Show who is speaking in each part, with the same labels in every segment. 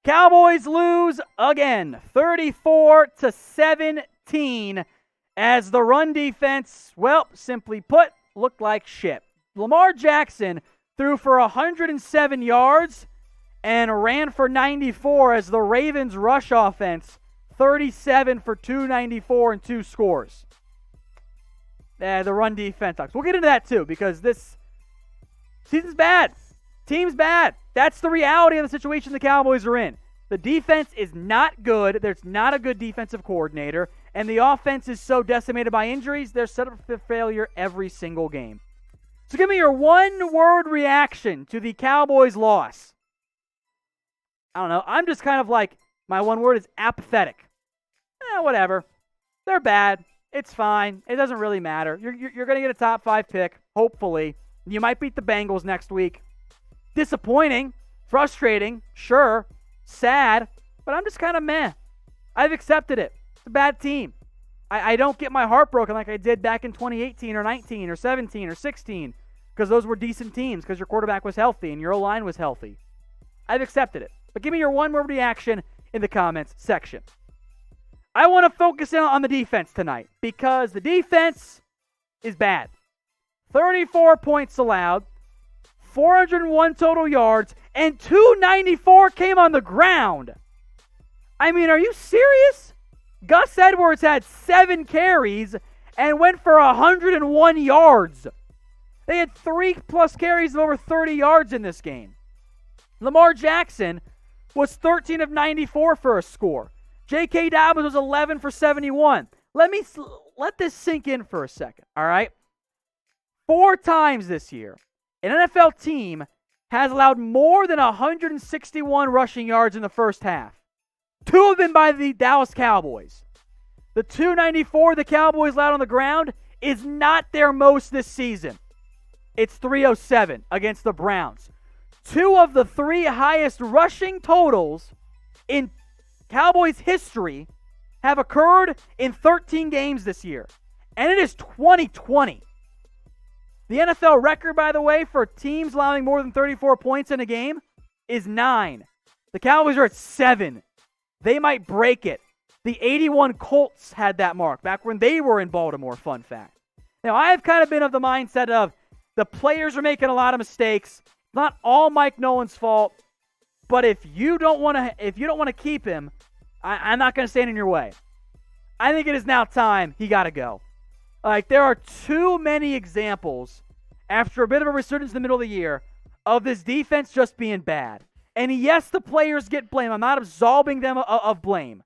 Speaker 1: Cowboys lose again, 34-17, as the run defense, well, simply put, looked like shit. Lamar Jackson threw for 107 yards and ran for 94 as the Ravens rush offense, 37 for 294 and 2 scores. The run defense sucks. We'll get into that too, because this season's bad. Team's bad. That's the reality of the situation the Cowboys are in. The defense is not good. There's not a good defensive coordinator. And the offense is so decimated by injuries, they're set up for failure every single game. So give me your one-word reaction to the Cowboys' loss. I don't know. I'm just kind of like, my one word is apathetic. Whatever. They're bad. It's fine. It doesn't really matter. You're going to get a top 5 pick, hopefully. You might beat the Bengals next week. Disappointing, frustrating, sure, sad, but I'm just kind of meh. I've accepted it. It's a bad team. I don't get my heart broken like I did back in 2018 or 19 or 17 or 16, because those were decent teams, because your quarterback was healthy and your O-line was healthy. I've accepted it. But give me your one-word reaction in the comments section. I want to focus in on the defense tonight, because the defense is bad. 34 points allowed, 401 total yards, and 294 came on the ground. I mean, are you serious? Gus Edwards had 7 carries and went for 101 yards. They had 3+ carries of over 30 yards in this game. Lamar Jackson was 13 of 94 for a score. J.K. Dobbins was 11 for 71. Let this sink in for a second, all right? 4 times this year, an NFL team has allowed more than 161 rushing yards in the first half. 2 of them by the Dallas Cowboys. The 294 the Cowboys allowed on the ground is not their most this season. It's 307 against the Browns. 2 of the 3 highest rushing totals in Cowboys history have occurred in 13 games this year. And it is 2020. The NFL record, by the way, for teams allowing more than 34 points in a game is 9. The Cowboys are at 7. They might break it. The 81 Colts had that mark back when they were in Baltimore, fun fact. Now, I've kind of been of the mindset of the players are making a lot of mistakes. Not all Mike Nolan's fault, but if you don't want to keep him, I'm not going to stand in your way. I think it is now time he got to go. Like, there are too many examples after a bit of a resurgence in the middle of the year of this defense just being bad. And yes, the players get blamed. I'm not absolving them of blame.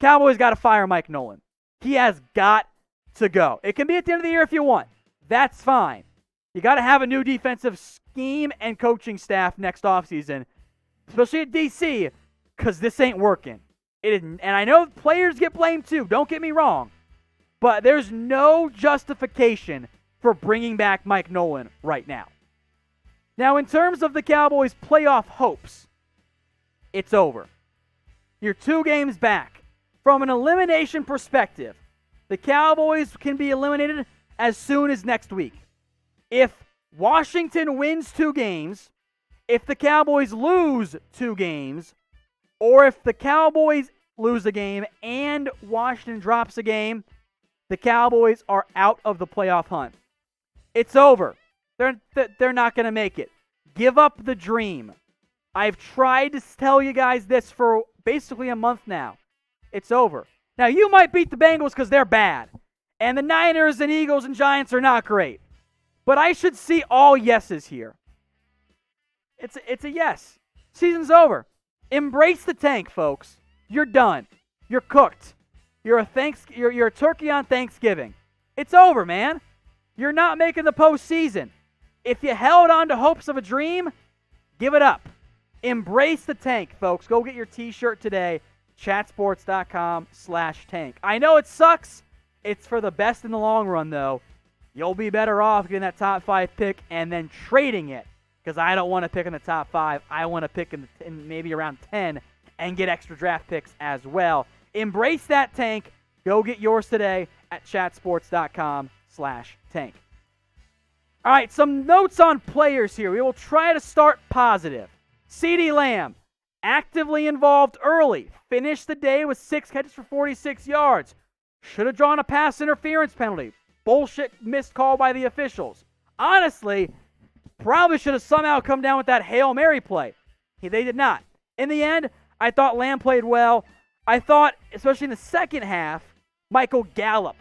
Speaker 1: Cowboys got to fire Mike Nolan. He has got to go. It can be at the end of the year if you want. That's fine. You got to have a new defensive scheme and coaching staff next offseason, especially at DC, because this ain't working. It isn't. And I know players get blamed too. Don't get me wrong. But there's no justification for bringing back Mike Nolan right now. Now, in terms of the Cowboys' playoff hopes, it's over. You're 2 games back. From an elimination perspective, the Cowboys can be eliminated as soon as next week. If Washington wins 2 games, if the Cowboys lose 2 games, or if the Cowboys lose a game and Washington drops a game, the Cowboys are out of the playoff hunt. It's over. They're not going to make it. Give up the dream. I've tried to tell you guys this for basically a month now. It's over. Now, you might beat the Bengals because they're bad. And the Niners and Eagles and Giants are not great. But I should see all yeses here. It's a yes. Season's over. Embrace the tank, folks. You're done. You're cooked. You're a turkey on Thanksgiving. It's over, man. You're not making the postseason. If you held on to hopes of a dream, give it up. Embrace the tank, folks. Go get your t-shirt today. chatsports.com/tank. I know it sucks. It's for the best in the long run, though. You'll be better off getting that top 5 pick and then trading it, because I don't want to pick in the top 5. I want to pick in maybe around 10 and get extra draft picks as well. Embrace that tank. Go get yours today at chatsports.com/tank. All right, some notes on players here. We will try to start positive. CeeDee Lamb, actively involved early. Finished the day with 6 catches for 46 yards. Should have drawn a pass interference penalty. Bullshit missed call by the officials. Honestly, probably should have somehow come down with that Hail Mary play. They did not. In the end, I thought Lamb played well. I thought, especially in the second half, Michael Gallup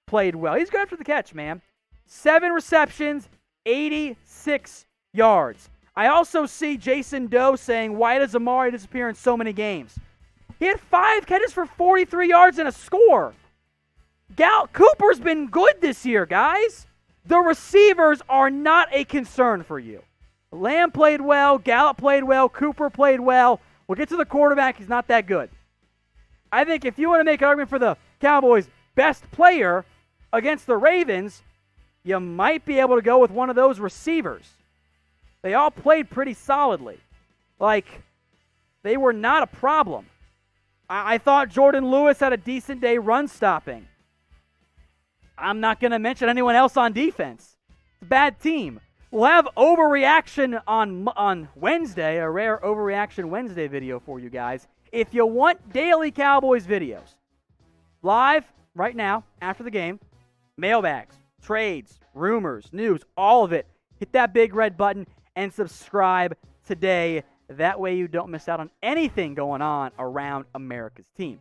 Speaker 1: played well. He's good after the catch, man. 7 receptions, 86 yards. I also see Jason Doe saying, why does Amari disappear in so many games? He had 5 catches for 43 yards and a score. Cooper's been good this year, guys. The receivers are not a concern for you. Lamb played well. Gallup played well. Cooper played well. We'll get to the quarterback. He's not that good. I think if you want to make an argument for the Cowboys' best player against the Ravens, you might be able to go with one of those receivers. They all played pretty solidly. They were not a problem. I thought Jourdan Lewis had a decent day run stopping. I'm not going to mention anyone else on defense. It's a bad team. We'll have overreaction on Wednesday, a rare overreaction Wednesday video for you guys. If you want daily Cowboys videos, live right now after the game, mailbags, trades, rumors, news, all of it, hit that big red button and subscribe today. That way you don't miss out on anything going on around America's team.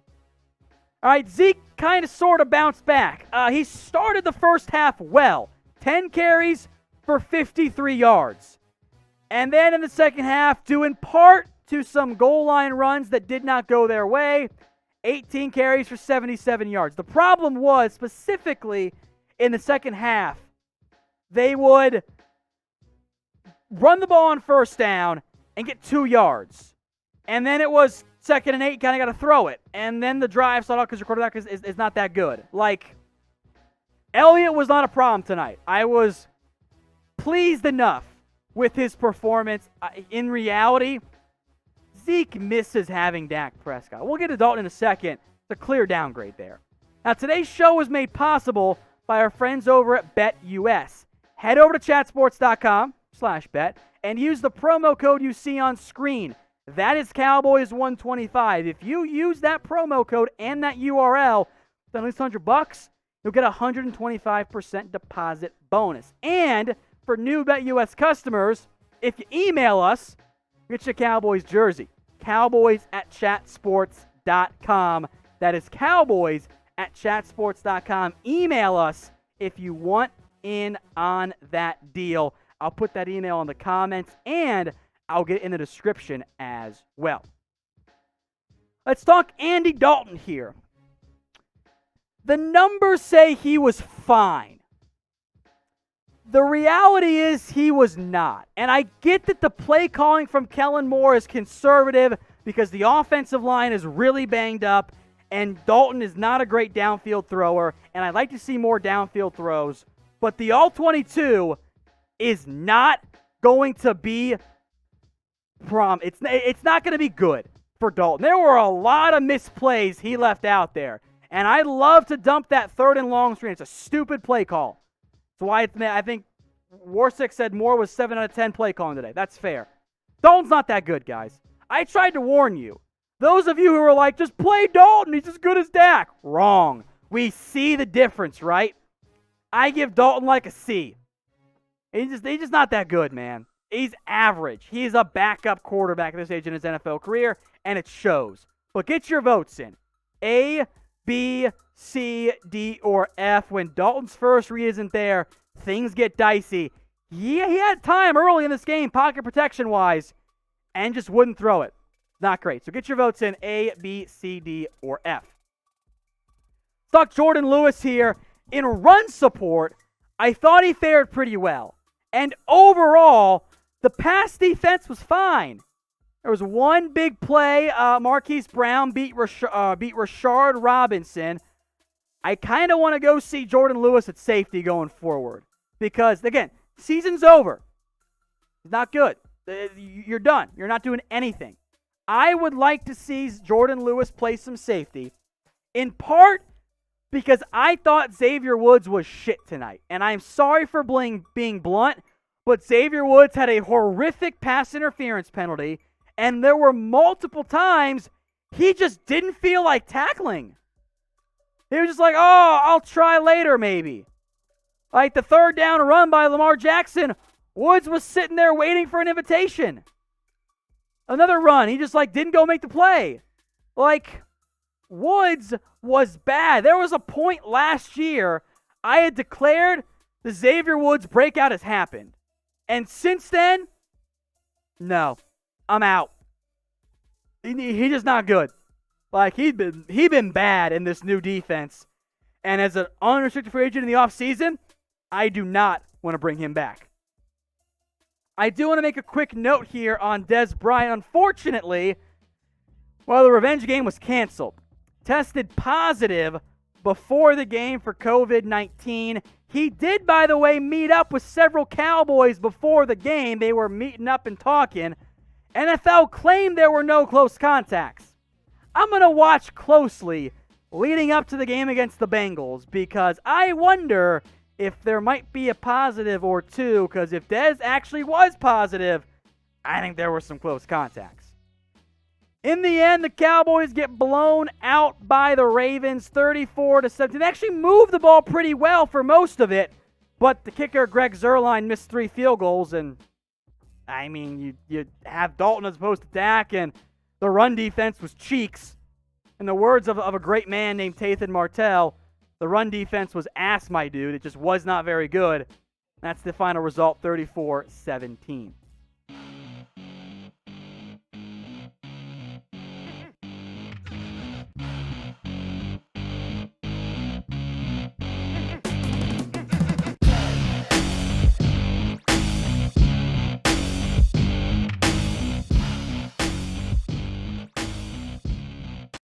Speaker 1: All right, Zeke kind of sort of bounced back. He started the first half well. 10 carries for 53 yards. And then in the second half, due in part to some goal line runs that did not go their way, 18 carries for 77 yards. The problem was, specifically in the second half, they would run the ball on first down and get 2 yards. And then it was 2nd and 8, kind of got to throw it. And then the drive stalled out because your quarterback is not that good. Elliott was not a problem tonight. I was pleased enough with his performance. In reality, Zeke misses having Dak Prescott. We'll get to Dalton in a second. It's a clear downgrade there. Now, today's show was made possible by our friends over at BetUS. Head over to chatsports.com/bet and use the promo code you see on screen. That is Cowboys125. If you use that promo code and that URL, then at least $100, you'll get a 125% deposit bonus. And for new BetUS customers, if you email us, get your Cowboys jersey. Cowboys@chatsports.com. That is Cowboys@chatsports.com. Email us if you want in on that deal. I'll put that email in the comments, and I'll get it in the description as well. Let's talk Andy Dalton here. The numbers say he was fine. The reality is he was not. And I get that the play calling from Kellen Moore is conservative because the offensive line is really banged up and Dalton is not a great downfield thrower, and I'd like to see more downfield throws. But the All-22 is not going to be it's not going to be good for Dalton. There were a lot of misplays he left out there. And I'd love to dump that 3rd and long screen. It's a stupid play call. That's why I think Warsick said Moore was 7 out of 10 play calling today. That's fair. Dalton's not that good, guys. I tried to warn you. Those of you who are like, just play Dalton. He's as good as Dak. Wrong. We see the difference, right? I give Dalton a C. He's just not that good, man. He's average. He's a backup quarterback at this age in his NFL career, and it shows. But get your votes in. A, B, C, D, or F. When Dalton's first read isn't there, things get dicey. Yeah, he had time early in this game, pocket protection-wise, and just wouldn't throw it. Not great. So get your votes in A, B, C, D, or F. Let's talk Jourdan Lewis here. In run support, I thought he fared pretty well. And overall, the pass defense was fine. There was one big play. Marquise Brown beat Rashard Robinson. I kind of want to go see Jourdan Lewis at safety going forward. Because, again, season's over. It's not good. You're done. You're not doing anything. I would like to see Jourdan Lewis play some safety. In part because I thought Xavier Woods was shit tonight. And I'm sorry for being blunt, but Xavier Woods had a horrific pass interference penalty, And there were multiple times he just didn't feel like tackling. He was just like, oh, I'll try later maybe. Like the third down run by Lamar Jackson, Woods was sitting there waiting for an invitation. Another run, he just didn't go make the play. Woods was bad. There was a point last year I had declared the Xavier Woods breakout has happened. And since then, no, I'm out. He's just not good. He's been bad in this new defense. And as an unrestricted free agent in the offseason, I do not want to bring him back. I do want to make a quick note here on Dez Bryant. Unfortunately, the revenge game was canceled. Tested positive before the game for COVID-19. He did, by the way, meet up with several Cowboys before the game. They were meeting up and talking. NFL claimed there were no close contacts. I'm going to watch closely leading up to the game against the Bengals because I wonder if there might be a positive or two, because if Dez actually was positive, I think there were some close contacts. In the end, the Cowboys get blown out by the Ravens 34-17. They actually moved the ball pretty well for most of it, but the kicker, Greg Zuerlein, missed 3 field goals, and you have Dalton as opposed to Dak, and the run defense was cheeks. In the words of a great man named Tathan Martell, the run defense was ass, my dude. It just was not very good. That's the final result, 34-17.